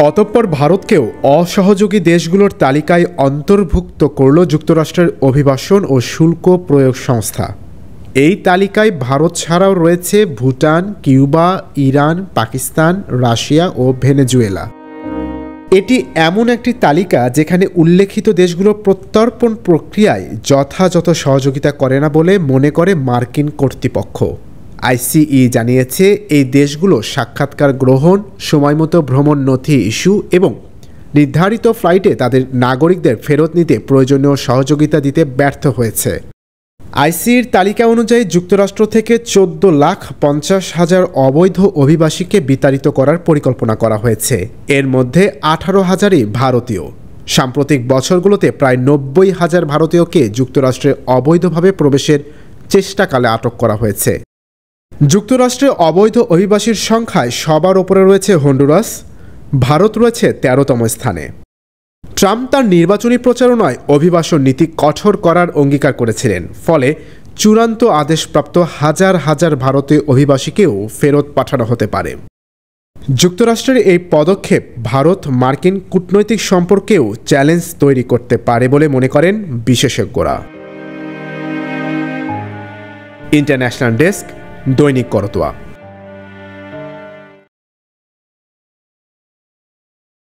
অতঃপর ভারতকেও অসহযোগী দেশগুলোর তালিকায় অন্তর্ভুক্ত করল যুক্তরাষ্ট্রের অভিবাসন ও শুল্ক প্রয়োগ সংস্থা। এই তালিকায় ভারত ছাড়াও রয়েছে Bhutan, Cuba, Iran, Pakistan, Russia ও ভেনেজুয়েলা। এটি এমন একটি তালিকা যেখানে উল্লেখিত দেশগুলো প্রত্যর্পণ প্রক্রিয়ায় যথাযথ সহযোগিতা করে না বলে মনে করে মার্কিন কর্তৃপক্ষ। আইসিই জানিয়েছে এই দেশগুলো সাক্ষাৎকার গ্রহণ, সময়মতো ভ্রমণ নথি ইস্যু এবং নির্ধারিত ফ্লাইটে তাদের নাগরিকদের ফেরত নিতে প্রয়োজনীয় সহযোগিতা দিতে ব্যর্থ হয়েছে। আইসিইর তালিকা অনুযায়ী যুক্তরাষ্ট্র থেকে 14,50,000 অবৈধ অভিবাসীকে বিতাড়িত করার পরিকল্পনা করা হয়েছে। এর মধ্যে 18,000ই ভারতীয়। সাম্প্রতিক বছরগুলোতে প্রায় 90,000 ভারতীয়কে যুক্তরাষ্ট্রে অবৈধভাবে প্রবেশের চেষ্টাকালে আটক করা হয়েছে। যুক্তরাষ্ট্রে অবৈধ অভিবাসীর সংখ্যায় সবার ওপরে রয়েছে হন্ডুরাস। ভারত রয়েছে 13তম স্থানে। ট্রাম্প তার নির্বাচনী প্রচারণায় অভিবাসন নীতি কঠোর করার অঙ্গীকার করেছিলেন, ফলে চূড়ান্ত আদেশপ্রাপ্ত হাজার হাজার ভারতীয় অভিবাসীকেও ফেরত পাঠানো হতে পারে। যুক্তরাষ্ট্রের এই পদক্ষেপ ভারত মার্কিন কূটনৈতিক সম্পর্কেও চ্যালেঞ্জ তৈরি করতে পারে বলে মনে করেন বিশেষজ্ঞরা। ইন্টারন্যাশনাল ডেস্ক, দৈনিক করতোয়া।